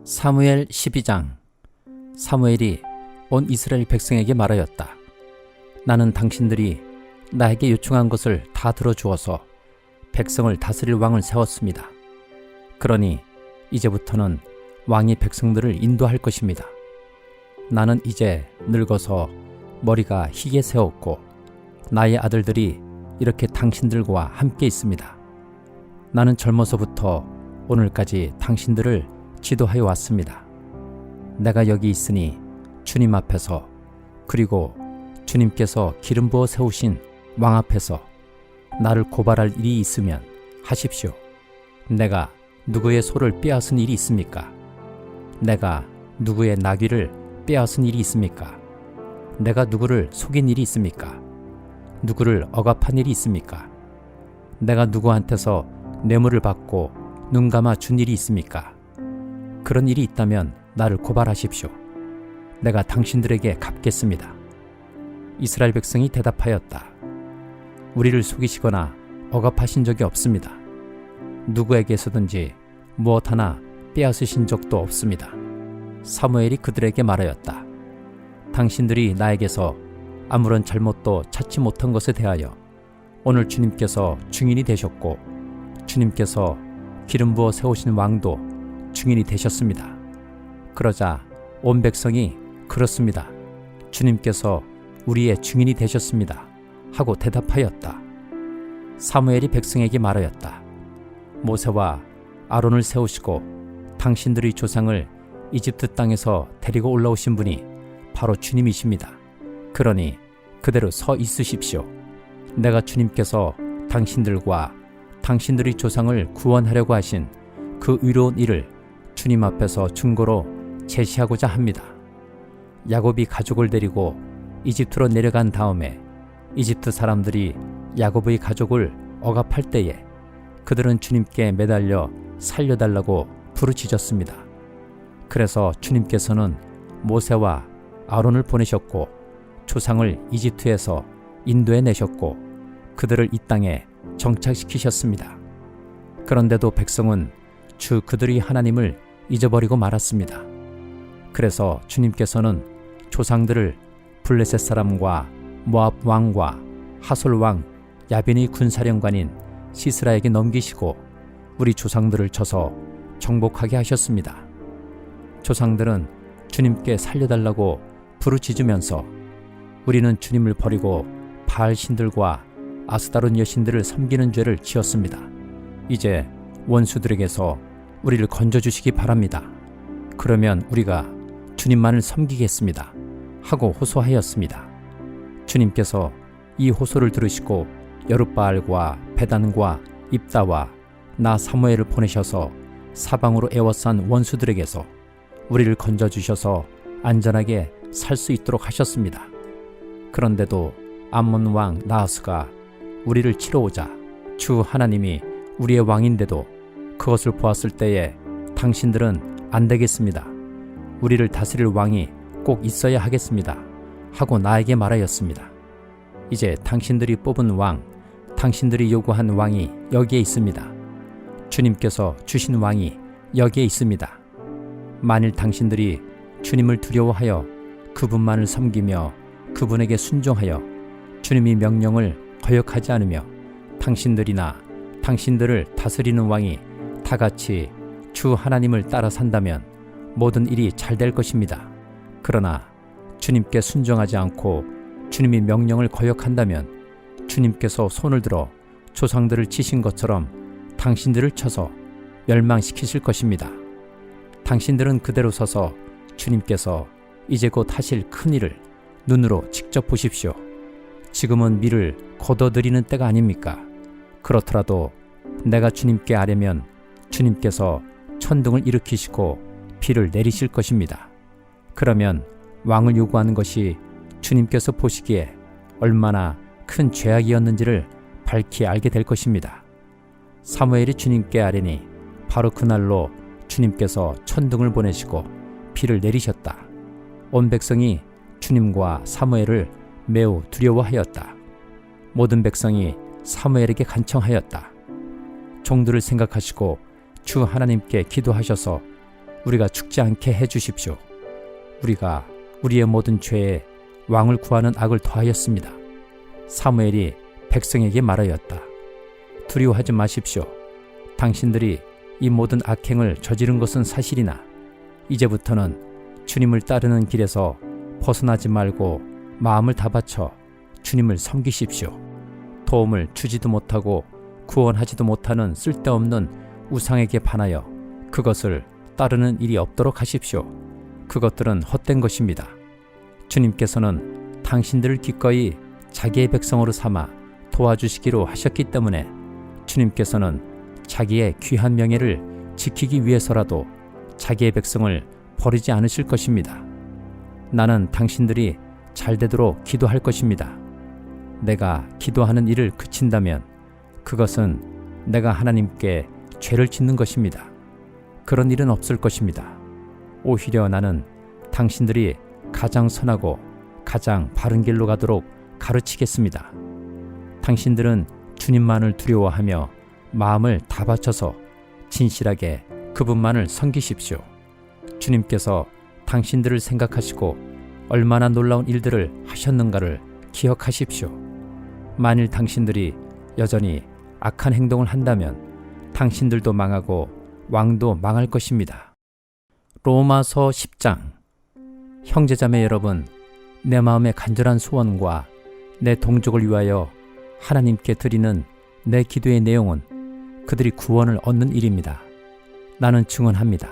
사무엘 12장. 사무엘이 온 이스라엘 백성에게 말하였다. 나는 당신들이 나에게 요청한 것을 다 들어주어서 백성을 다스릴 왕을 세웠습니다. 그러니 이제부터는 왕이 백성들을 인도할 것입니다. 나는 이제 늙어서 머리가 희게 세웠고 나의 아들들이 이렇게 당신들과 함께 있습니다. 나는 젊어서부터 오늘까지 당신들을 지도하여 왔습니다. 내가 여기 있으니 주님 앞에서, 그리고 주님께서 기름 부어 세우신 왕 앞에서 나를 고발할 일이 있으면 하십시오. 내가 누구의 소를 빼앗은 일이 있습니까? 내가 누구의 나귀를 빼앗은 일이 있습니까? 내가 누구를 속인 일이 있습니까? 누구를 억압한 일이 있습니까? 내가 누구한테서 뇌물을 받고 눈 감아 준 일이 있습니까? 그런 일이 있다면 나를 고발하십시오. 내가 당신들에게 갚겠습니다. 이스라엘 백성이 대답하였다. 우리를 속이시거나 억압하신 적이 없습니다. 누구에게서든지 무엇 하나 빼앗으신 적도 없습니다. 사무엘이 그들에게 말하였다. 당신들이 나에게서 아무런 잘못도 찾지 못한 것에 대하여 오늘 주님께서 증인이 되셨고 주님께서 기름 부어 세우신 왕도 증인이 되셨습니다. 그러자 온 백성이 그렇습니다. 주님께서 우리의 증인이 되셨습니다. 하고 대답하였다. 사무엘이 백성에게 말하였다. 모세와 아론을 세우시고 당신들의 조상을 이집트 땅에서 데리고 올라오신 분이 바로 주님이십니다. 그러니 그대로 서 있으십시오. 내가 주님께서 당신들과 당신들의 조상을 구원하려고 하신 그 의로운 일을 주님 앞에서 증거로 제시하고자 합니다. 야곱이 가족을 데리고 이집트로 내려간 다음에 이집트 사람들이 야곱의 가족을 억압할 때에 그들은 주님께 매달려 살려달라고 부르짖었습니다. 그래서 주님께서는 모세와 아론을 보내셨고 조상을 이집트에서 인도해내셨고 그들을 이 땅에 정착시키셨습니다. 그런데도 백성은 주 그들의 하나님을 잊어버리고 말았습니다. 그래서 주님께서는 조상들을 블레셋 사람과 모압 왕과 하솔 왕 야빈의 군사령관인 시스라에게 넘기시고 우리 조상들을 쳐서 정복하게 하셨습니다. 조상들은 주님께 살려달라고 부르짖으면서 우리는 주님을 버리고 바알 신들과 아스다론 여신들을 섬기는 죄를 지었습니다. 이제 원수들에게서 우리를 건져주시기 바랍니다. 그러면 우리가 주님만을 섬기겠습니다. 하고 호소하였습니다. 주님께서 이 호소를 들으시고 여룻바알과 베단과 입다와 나 사무엘을 보내셔서 사방으로 애워싼 원수들에게서 우리를 건져주셔서 안전하게 살 수 있도록 하셨습니다. 그런데도 암몬 왕 나하스가 우리를 치러 오자 주 하나님이 우리의 왕인데도 그것을 보았을 때에 당신들은 안 되겠습니다. 우리를 다스릴 왕이 꼭 있어야 하겠습니다. 하고 나에게 말하였습니다. 이제 당신들이 뽑은 왕, 당신들이 요구한 왕이 여기에 있습니다. 주님께서 주신 왕이 여기에 있습니다. 만일 당신들이 주님을 두려워하여 그분만을 섬기며 그분에게 순종하여 주님의 명령을 거역하지 않으며 당신들이나 당신들을 다스리는 왕이 다 같이 주 하나님을 따라 산다면 모든 일이 잘 될 것입니다. 그러나 주님께 순종하지 않고 주님의 명령을 거역한다면 주님께서 손을 들어 조상들을 치신 것처럼 당신들을 쳐서 멸망시키실 것입니다. 당신들은 그대로 서서 주님께서 이제 곧 하실 큰 일을 눈으로 직접 보십시오. 지금은 밀을 거둬들이는 때가 아닙니까? 그렇더라도 내가 주님께 아뢰면 주님께서 천둥을 일으키시고 비를 내리실 것입니다. 그러면 왕을 요구하는 것이 주님께서 보시기에 얼마나 큰 죄악이었는지를 밝히 알게 될 것입니다. 사무엘이 주님께 아뢰니 바로 그날로 주님께서 천둥을 보내시고 비를 내리셨다. 온 백성이 주님과 사무엘을 매우 두려워하였다. 모든 백성이 사무엘에게 간청하였다. 종들을 생각하시고 주 하나님께 기도하셔서 우리가 죽지 않게 해주십시오. 우리가 우리의 모든 죄에 왕을 구하는 악을 더하였습니다. 사무엘이 백성에게 말하였다. 두려워하지 마십시오. 당신들이 이 모든 악행을 저지른 것은 사실이나 이제부터는 주님을 따르는 길에서 벗어나지 말고 마음을 다 바쳐 주님을 섬기십시오. 도움을 주지도 못하고 구원하지도 못하는 쓸데없는 우상에게 반하여 그것을 따르는 일이 없도록 하십시오. 그것들은 헛된 것입니다. 주님께서는 당신들을 기꺼이 자기의 백성으로 삼아 도와주시기로 하셨기 때문에 주님께서는 자기의 귀한 명예를 지키기 위해서라도 자기의 백성을 버리지 않으실 것입니다. 나는 당신들이 잘 되도록 기도할 것입니다. 내가 기도하는 일을 그친다면 그것은 내가 하나님께 죄를 짓는 것입니다. 그런 일은 없을 것입니다. 오히려 나는 당신들이 가장 선하고 가장 바른 길로 가도록 가르치겠습니다. 당신들은 주님만을 두려워하며 마음을 다 바쳐서 진실하게 그분만을 섬기십시오. 주님께서 당신들을 생각하시고 얼마나 놀라운 일들을 하셨는가를 기억하십시오. 만일 당신들이 여전히 악한 행동을 한다면 당신들도 망하고 왕도 망할 것입니다. 로마서 10장. 형제자매 여러분, 내 마음의 간절한 소원과 내 동족을 위하여 하나님께 드리는 내 기도의 내용은 그들이 구원을 얻는 일입니다. 나는 증언합니다.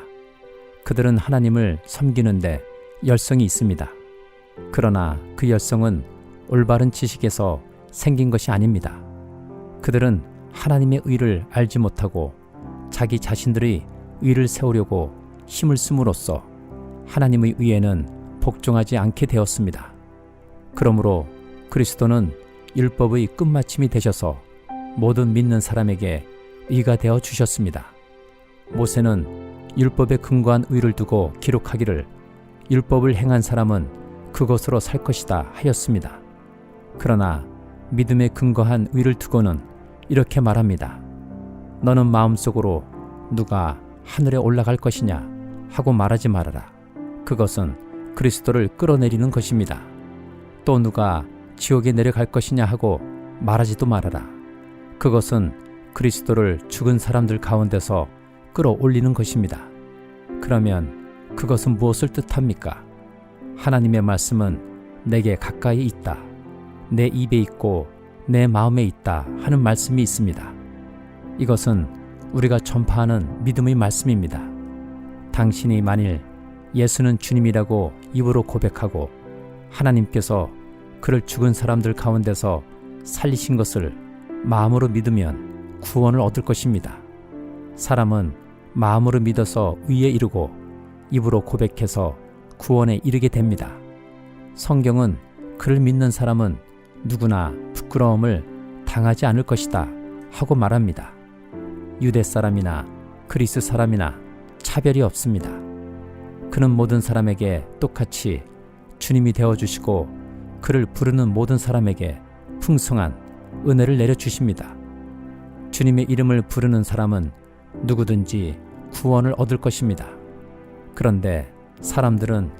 그들은 하나님을 섬기는데 열성이 있습니다. 그러나 그 열성은 올바른 지식에서 생긴 것이 아닙니다. 그들은 하나님의 의를 알지 못하고 자기 자신들의 의를 세우려고 힘을 씀으로써 하나님의 의에는 복종하지 않게 되었습니다. 그러므로 그리스도는 율법의 끝마침이 되셔서 모든 믿는 사람에게 의가 되어 주셨습니다. 모세는 율법에 근거한 의를 두고 기록하기를 율법을 행한 사람은 그것으로 살 것이다 하였습니다. 그러나 믿음에 근거한 의를 두고는 이렇게 말합니다. 너는 마음속으로 누가 하늘에 올라갈 것이냐 하고 말하지 말아라. 그것은 그리스도를 끌어내리는 것입니다. 또 누가 지옥에 내려갈 것이냐 하고 말하지도 말아라. 그것은 그리스도를 죽은 사람들 가운데서 끌어올리는 것입니다. 그러면 그것은 무엇을 뜻합니까? 하나님의 말씀은 내게 가까이 있다, 내 입에 있고 내 마음에 있다 하는 말씀이 있습니다. 이것은 우리가 전파하는 믿음의 말씀입니다. 당신이 만일 예수는 주님이라고 입으로 고백하고 하나님께서 그를 죽은 사람들 가운데서 살리신 것을 마음으로 믿으면 구원을 얻을 것입니다. 사람은 마음으로 믿어서 의에 이르고 입으로 고백해서 구원에 이르게 됩니다. 성경은 그를 믿는 사람은 누구나 부끄러움을 당하지 않을 것이다 하고 말합니다. 유대 사람이나 그리스 사람이나 차별이 없습니다. 그는 모든 사람에게 똑같이 주님이 되어주시고 그를 부르는 모든 사람에게 풍성한 은혜를 내려주십니다. 주님의 이름을 부르는 사람은 누구든지 구원을 얻을 것입니다. 그런데 사람들은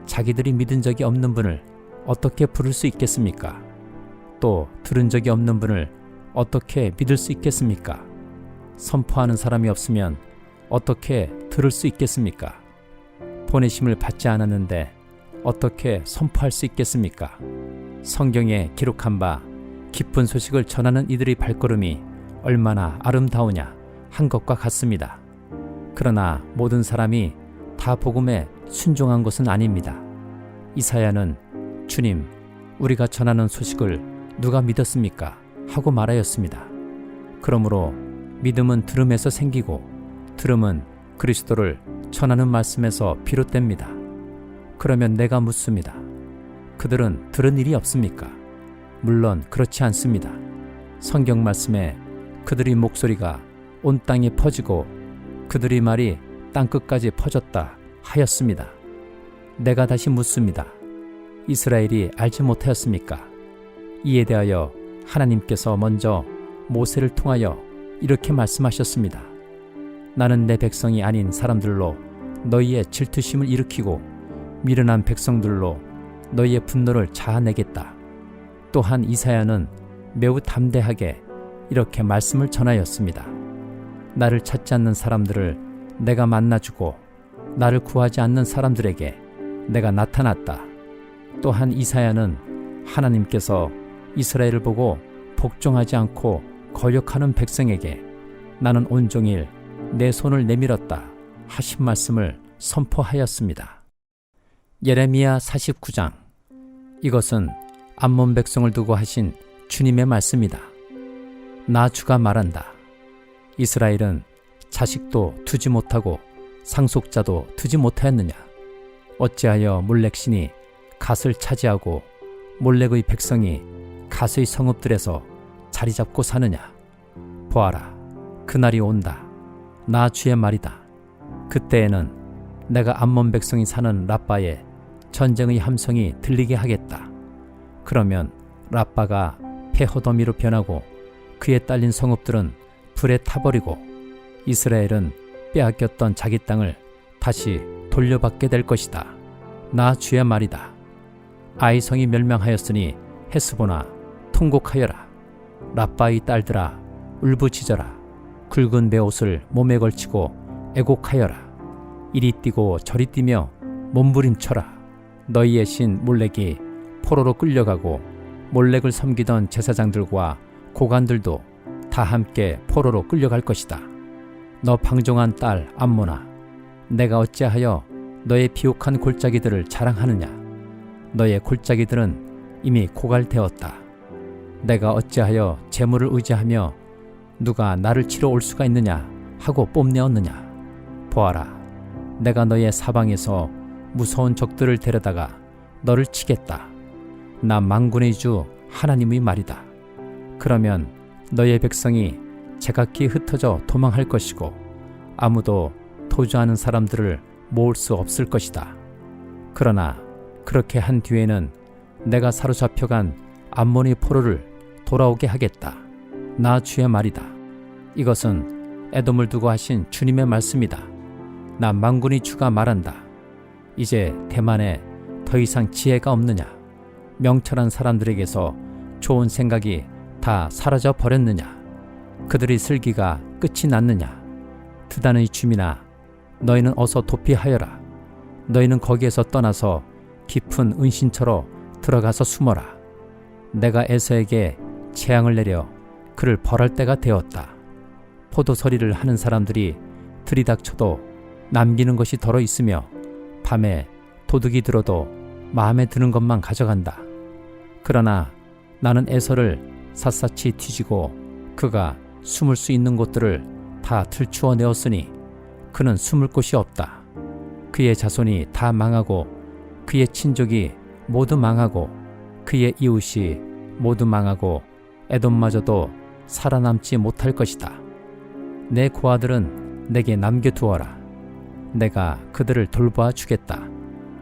자기들이 믿은 적이 없는 분을 어떻게 부를 수 있겠습니까? 또 들은 적이 없는 분을 어떻게 믿을 수 있겠습니까? 선포하는 사람이 없으면 어떻게 들을 수 있겠습니까? 보내심을 받지 않았는데 어떻게 선포할 수 있겠습니까? 성경에 기록한 바 기쁜 소식을 전하는 이들의 발걸음이 얼마나 아름다우냐 한 것과 같습니다. 그러나 모든 사람이 다 복음에 순종한 것은 아닙니다. 이사야는 주님, 우리가 전하는 소식을 누가 믿었습니까? 하고 말하였습니다. 그러므로 믿음은 들음에서 생기고 들음은 그리스도를 전하는 말씀에서 비롯됩니다. 그러면 내가 묻습니다. 그들은 들은 일이 없습니까? 물론 그렇지 않습니다. 성경 말씀에 그들의 목소리가 온 땅에 퍼지고 그들의 말이 땅끝까지 퍼졌다 하였습니다. 내가 다시 묻습니다. 이스라엘이 알지 못하였습니까? 이에 대하여 하나님께서 먼저 모세를 통하여 이렇게 말씀하셨습니다. 나는 내 백성이 아닌 사람들로 너희의 질투심을 일으키고 미련한 백성들로 너희의 분노를 자아내겠다. 또한 이사야는 매우 담대하게 이렇게 말씀을 전하였습니다. 나를 찾지 않는 사람들을 내가 만나주고 나를 구하지 않는 사람들에게 내가 나타났다. 또한 이사야는 하나님께서 이스라엘을 보고 복종하지 않고 거역하는 백성에게 나는 온종일 내 손을 내밀었다 하신 말씀을 선포하였습니다. 예레미야 49장. 이것은 암몬 백성을 두고 하신 주님의 말씀이다. 나 주가 말한다. 이스라엘은 자식도 두지 못하고 상속자도 두지 못하였느냐? 어찌하여 몰렉신이 갓을 차지하고 몰렉의 백성이 갓의 성읍들에서 자리 잡고 사느냐? 보아라, 그날이 온다. 나 주의 말이다. 그때에는 내가 암몬 백성이 사는 라빠에 전쟁의 함성이 들리게 하겠다. 그러면 라빠가 폐허더미로 변하고 그에 딸린 성읍들은 불에 타버리고 이스라엘은 빼앗겼던 자기 땅을 다시 돌려받게 될 것이다. 나 주의 말이다. 아이성이 멸망하였으니 헤스보나 통곡하여라. 라빠의 딸들아 울부짖어라. 굵은 베옷을 몸에 걸치고 애곡하여라. 이리 뛰고 저리 뛰며 몸부림쳐라. 너희의 신 몰렉이 포로로 끌려가고 몰렉을 섬기던 제사장들과 고관들도 다 함께 포로로 끌려갈 것이다. 너 방종한 딸 암몬아, 내가 어찌하여 너의 비옥한 골짜기들을 자랑하느냐? 너의 골짜기들은 이미 고갈되었다. 내가 어찌하여 재물을 의지하며 누가 나를 치러 올 수가 있느냐 하고 뽐내었느냐? 보아라, 내가 너의 사방에서 무서운 적들을 데려다가 너를 치겠다. 나 만군의 주 하나님의 말이다. 그러면 너의 백성이 제각기 흩어져 도망할 것이고 아무도 도주하는 사람들을 모을 수 없을 것이다. 그러나 그렇게 한 뒤에는 내가 사로잡혀간 암몬의 포로를 돌아오게 하겠다. 나 주의 말이다. 이것은 에돔을 두고 하신 주님의 말씀이다. 나 만군의 주가 말한다. 이제 대만에 더 이상 지혜가 없느냐? 명철한 사람들에게서 좋은 생각이 다 사라져 버렸느냐? 그들의 슬기가 끝이 났느냐? 드단의 춤이나 너희는 어서 도피하여라. 너희는 거기에서 떠나서 깊은 은신처로 들어가서 숨어라. 내가 에서에게 재앙을 내려 그를 벌할 때가 되었다. 포도서리를 하는 사람들이 들이닥쳐도 남기는 것이 덜어 있으며 밤에 도둑이 들어도 마음에 드는 것만 가져간다. 그러나 나는 에서를 샅샅이 뒤지고 그가 숨을 수 있는 곳들을 다 들추어 내었으니 그는 숨을 곳이 없다. 그의 자손이 다 망하고 그의 친족이 모두 망하고 그의 이웃이 모두 망하고 에돔마저도 살아남지 못할 것이다. 내 고아들은 내게 남겨두어라. 내가 그들을 돌보아 주겠다.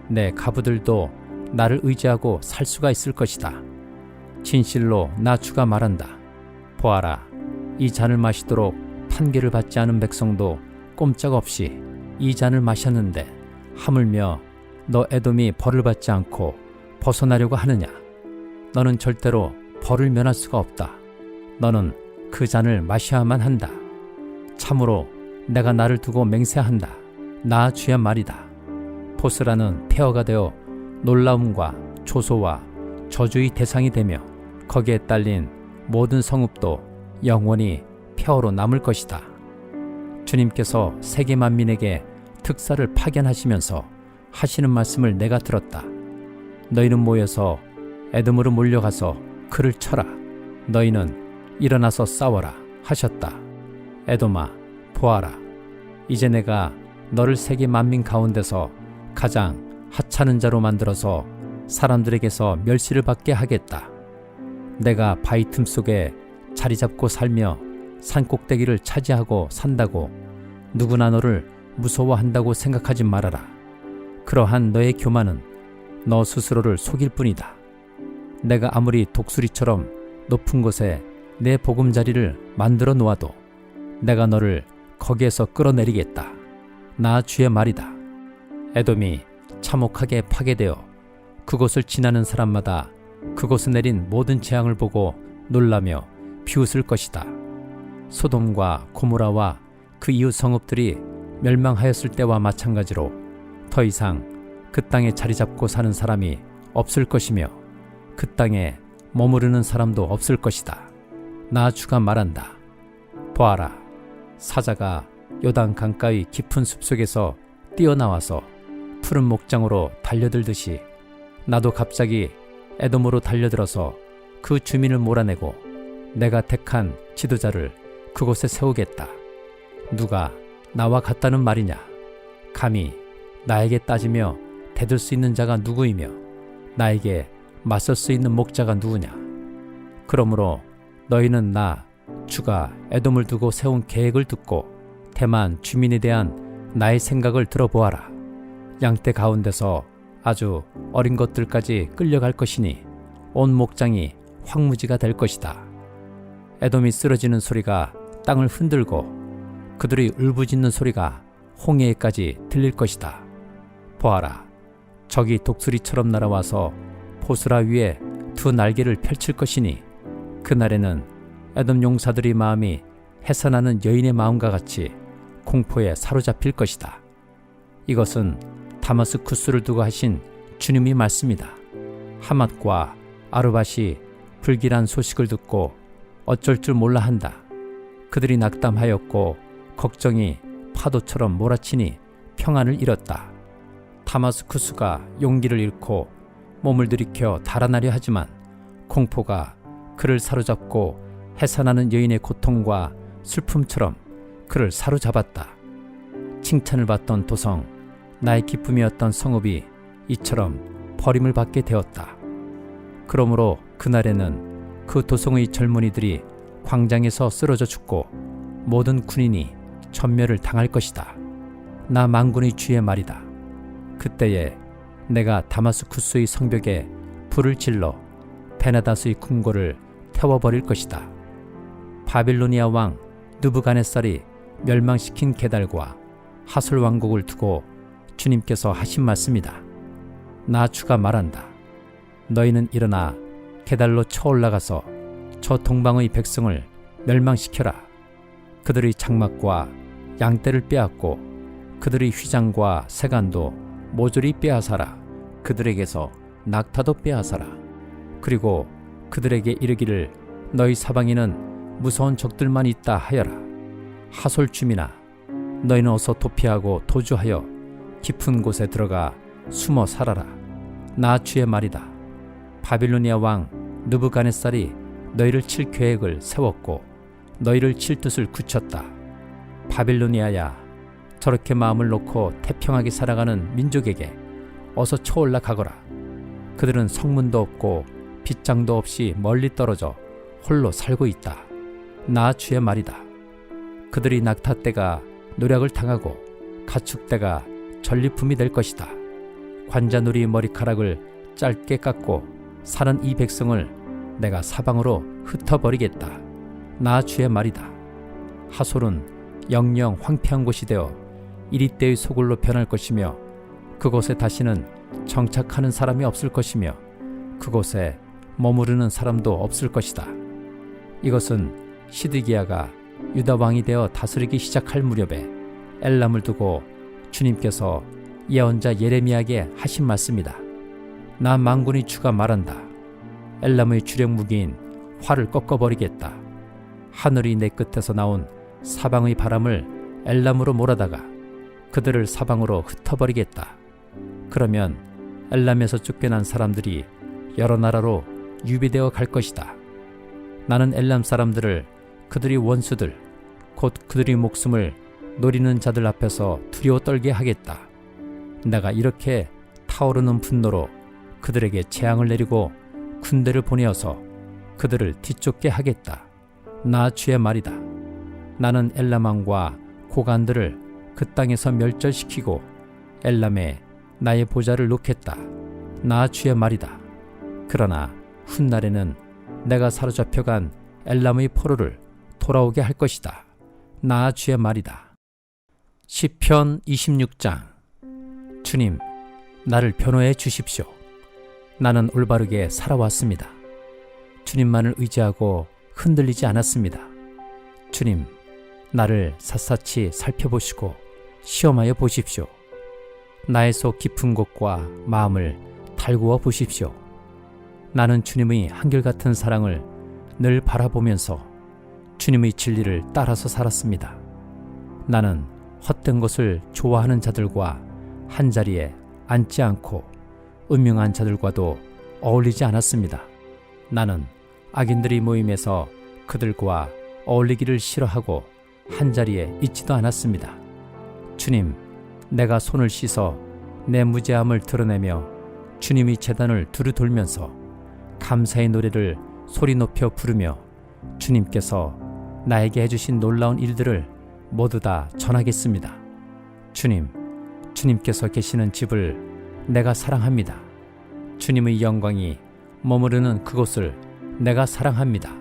내 가부들도 나를 의지하고 살 수가 있을 것이다. 진실로 나 주가 말한다. 보아라, 이 잔을 마시도록 판결을 받지 않은 백성도 꼼짝없이 이 잔을 마셨는데 하물며 너 에돔이 벌을 받지 않고 벗어나려고 하느냐? 너는 절대로 벌을 면할 수가 없다. 너는 그 잔을 마셔야만 한다. 참으로 내가 나를 두고 맹세한다. 나 주의 말이다. 보스라는 폐허가 되어 놀라움과 조소와 저주의 대상이 되며 거기에 딸린 모든 성읍도 영원히 폐허로 남을 것이다. 주님께서 세계 만민에게 특사를 파견하시면서 하시는 말씀을 내가 들었다. 너희는 모여서 에돔으로 몰려가서 그를 쳐라. 너희는 일어나서 싸워라 하셨다. 에돔아, 보아라. 이제 내가 너를 세계 만민 가운데서 가장 하찮은 자로 만들어서 사람들에게서 멸시를 받게 하겠다. 내가 바위 틈 속에 자리 잡고 살며 산꼭대기를 차지하고 산다고 누구나 너를 무서워한다고 생각하지 말아라. 그러한 너의 교만은 너 스스로를 속일 뿐이다. 내가 아무리 독수리처럼 높은 곳에 내 보금자리를 만들어 놓아도 내가 너를 거기에서 끌어내리겠다. 나 주의 말이다. 에돔이 참혹하게 파괴되어 그곳을 지나는 사람마다 그곳에 내린 모든 재앙을 보고 놀라며 비웃을 것이다. 소돔과 고모라와 그 이웃 성읍들이 멸망하였을 때와 마찬가지로 더 이상 그 땅에 자리 잡고 사는 사람이 없을 것이며 그 땅에 머무르는 사람도 없을 것이다. 나 주가 말한다. 보아라, 사자가 요단 강가의 깊은 숲속에서 뛰어나와서 푸른 목장으로 달려들듯이 나도 갑자기 에돔으로 달려들어서 그 주민을 몰아내고 내가 택한 지도자를 그곳에 세우겠다. 누가 나와 같다는 말이냐? 감히 나에게 따지며 대들 수 있는 자가 누구이며 나에게 맞설 수 있는 목자가 누구냐? 그러므로 너희는 나 주가 에돔을 두고 세운 계획을 듣고 대만 주민에 대한 나의 생각을 들어보아라. 양떼 가운데서 아주 어린 것들까지 끌려갈 것이니 온 목장이 황무지가 될 것이다. 에돔이 쓰러지는 소리가 땅을 흔들고 그들이 울부짖는 소리가 홍해에까지 들릴 것이다. 보아라, 적이 독수리처럼 날아와서 보스라 위에 두 날개를 펼칠 것이니 그날에는 에돔 용사들의 마음이 해산하는 여인의 마음과 같이 공포에 사로잡힐 것이다. 이것은 다마스쿠스를 두고 하신 주님의 말씀이다. 하맛과 아르밧이 불길한 소식을 듣고 어쩔 줄 몰라 한다. 그들이 낙담하였고 걱정이 파도처럼 몰아치니 평안을 잃었다. 다마스쿠스가 용기를 잃고 몸을 들이켜 달아나려 하지만 공포가 그를 사로잡고 해산하는 여인의 고통과 슬픔처럼 그를 사로잡았다. 칭찬을 받던 도성, 나의 기쁨이었던 성읍이 이처럼 버림을 받게 되었다. 그러므로 그날에는 그 도성의 젊은이들이 광장에서 쓰러져 죽고 모든 군인이 전멸을 당할 것이다. 나 만군의 주의 말이다. 그때에 내가 다마스쿠스의 성벽에 불을 질러 베나다스의 궁궐을 태워버릴 것이다. 바빌로니아 왕 느부갓네살이 멸망시킨 게달과 하솔 왕국을 두고 주님께서 하신 말씀이다. 나 주가 말한다. 너희는 일어나 게달로 쳐올라가서 저 동방의 백성을 멸망시켜라. 그들의 장막과 양떼를 빼앗고 그들의 휘장과 세간도 모조리 빼앗아라. 그들에게서 낙타도 빼앗아라. 그리고 그들에게 이르기를 너희 사방에는 무서운 적들만 있다 하여라. 하솔 주민아, 너희는 어서 도피하고 도주하여 깊은 곳에 들어가 숨어 살아라. 나 주의 말이다. 바빌로니아 왕 느부갓네살이 너희를 칠 계획을 세웠고 너희를 칠 뜻을 굳혔다. 바빌로니아야, 저렇게 마음을 놓고 태평하게 살아가는 민족에게 어서 쳐올라 가거라. 그들은 성문도 없고 빗장도 없이 멀리 떨어져 홀로 살고 있다. 나 주의 말이다. 그들이 낙타떼가 노략을 당하고 가축떼가 전리품이 될 것이다. 관자놀이 머리카락을 짧게 깎고 사는 이 백성을 내가 사방으로 흩어버리겠다. 나 주의 말이다. 하솔은 영영 황폐한 곳이 되어 이리떼의 소굴로 변할 것이며 그곳에 다시는 정착하는 사람이 없을 것이며 그곳에 머무르는 사람도 없을 것이다. 이것은 시드기야가 유다 왕이 되어 다스리기 시작할 무렵에 엘람을 두고 주님께서 예언자 예레미야에게 하신 말씀이다. 나 만군의 주가 말한다. 엘람의 주력 무기인 활을 꺾어버리겠다. 하늘이 내 끝에서 나온 사방의 바람을 엘람으로 몰아다가 그들을 사방으로 흩어버리겠다. 그러면 엘람에서 쫓겨난 사람들이 여러 나라로 유비되어 갈 것이다. 나는 엘람 사람들을 그들이 원수들, 곧 그들의 목숨을 노리는 자들 앞에서 두려워 떨게 하겠다. 내가 이렇게 타오르는 분노로 그들에게 재앙을 내리고 군대를 보내어서 그들을 뒤쫓게 하겠다. 나 주의 말이다. 나는 엘람 왕과 고관들을 그 땅에서 멸절시키고 엘람에 나의 보좌를 놓겠다. 나 주의 말이다. 그러나 훗날에는 내가 사로잡혀간 엘람의 포로를 돌아오게 할 것이다. 나 주의 말이다. 시편 26장. 주님, 나를 변호해 주십시오. 나는 올바르게 살아왔습니다. 주님만을 의지하고 흔들리지 않았습니다. 주님, 나를 샅샅이 살펴보시고 시험하여 보십시오. 나의 속 깊은 곳과 마음을 달구어 보십시오. 나는 주님의 한결같은 사랑을 늘 바라보면서 주님의 진리를 따라서 살았습니다. 나는 헛된 것을 좋아하는 자들과 한자리에 앉지 않고 음흉한 자들과도 어울리지 않았습니다. 나는 악인들의 모임에서 그들과 어울리기를 싫어하고 한자리에 있지도 않았습니다. 주님, 내가 손을 씻어 내 무죄함을 드러내며 주님의 제단을 두루 돌면서 감사의 노래를 소리 높여 부르며 주님께서 나에게 해주신 놀라운 일들을 모두 다 전하겠습니다. 주님, 주님께서 계시는 집을 내가 사랑합니다. 주님의 영광이 머무르는 그곳을 내가 사랑합니다.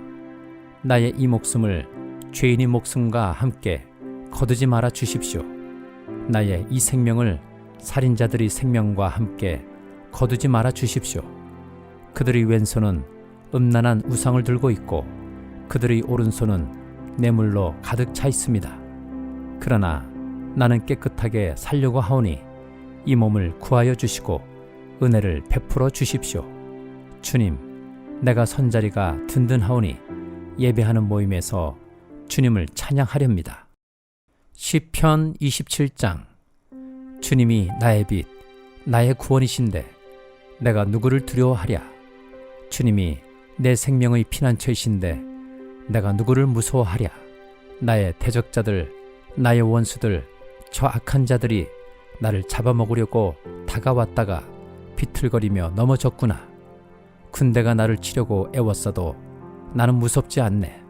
나의 이 목숨을 죄인의 목숨과 함께 거두지 말아 주십시오. 나의 이 생명을 살인자들의 생명과 함께 거두지 말아 주십시오. 그들의 왼손은 음란한 우상을 들고 있고 그들의 오른손은 뇌물로 가득 차 있습니다. 그러나 나는 깨끗하게 살려고 하오니 이 몸을 구하여 주시고 은혜를 베풀어 주십시오. 주님, 내가 선자리가 든든하오니 예배하는 모임에서 주님을 찬양하렵니다. 시편 27장. 주님이 나의 빛, 나의 구원이신데 내가 누구를 두려워하랴. 주님이 내 생명의 피난처이신데 내가 누구를 무서워하랴. 나의 대적자들, 나의 원수들, 저 악한 자들이 나를 잡아먹으려고 다가왔다가 비틀거리며 넘어졌구나. 군대가 나를 치려고 애웠어도 나는 무섭지 않네.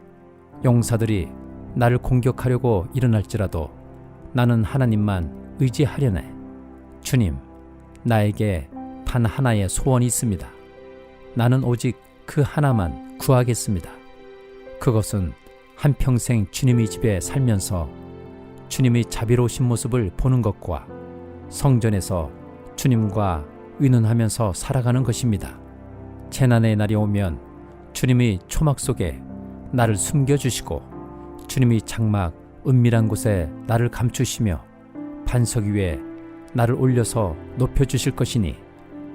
용사들이 나를 공격하려고 일어날지라도 나는 하나님만 의지하려네. 주님, 나에게 단 하나의 소원이 있습니다. 나는 오직 그 하나만 구하겠습니다. 그것은 한평생 주님의 집에 살면서 주님의 자비로우신 모습을 보는 것과 성전에서 주님과 의논하면서 살아가는 것입니다. 재난의 날이 오면 주님의 초막 속에 나를 숨겨주시고 주님의 장막 은밀한 곳에 나를 감추시며 반석 위에 나를 올려서 높여주실 것이니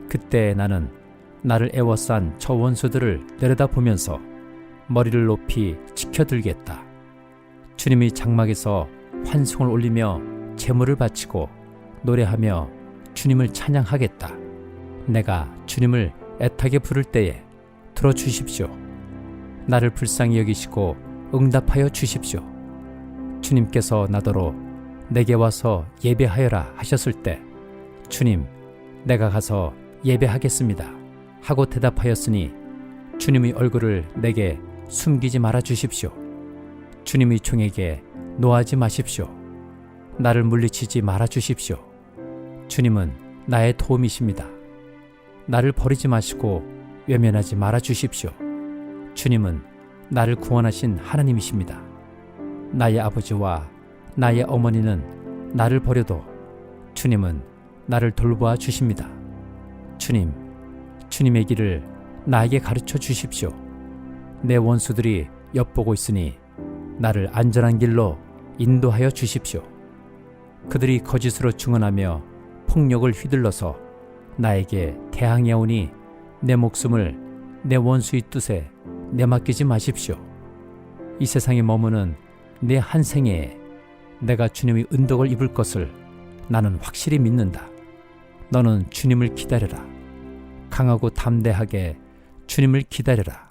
그때 나는 나를 애워싼 저 원수들을 내려다보면서 머리를 높이 지켜들겠다. 주님의 장막에서 환송을 올리며 제물을 바치고 노래하며 주님을 찬양하겠다. 내가 주님을 애타게 부를 때에 들어주십시오. 나를 불쌍히 여기시고 응답하여 주십시오. 주님께서 나더러 내게 와서 예배하여라 하셨을 때 주님, 내가 가서 예배하겠습니다 하고 대답하였으니 주님의 얼굴을 내게 숨기지 말아 주십시오. 주님의 종에게 노하지 마십시오. 나를 물리치지 말아 주십시오. 주님은 나의 도움이십니다. 나를 버리지 마시고 외면하지 말아 주십시오. 주님은 나를 구원하신 하나님이십니다. 나의 아버지와 나의 어머니는 나를 버려도 주님은 나를 돌보아 주십니다. 주님, 주님의 길을 나에게 가르쳐 주십시오. 내 원수들이 엿보고 있으니 나를 안전한 길로 인도하여 주십시오. 그들이 거짓으로 증언하며 폭력을 휘둘러서 나에게 대항해 오니 내 목숨을 내 원수의 뜻에 내맡기지 마십시오. 이 세상에 머무는 내 한 생애에 내가 주님의 은덕을 입을 것을 나는 확실히 믿는다. 너는 주님을 기다려라. 강하고 담대하게 주님을 기다려라.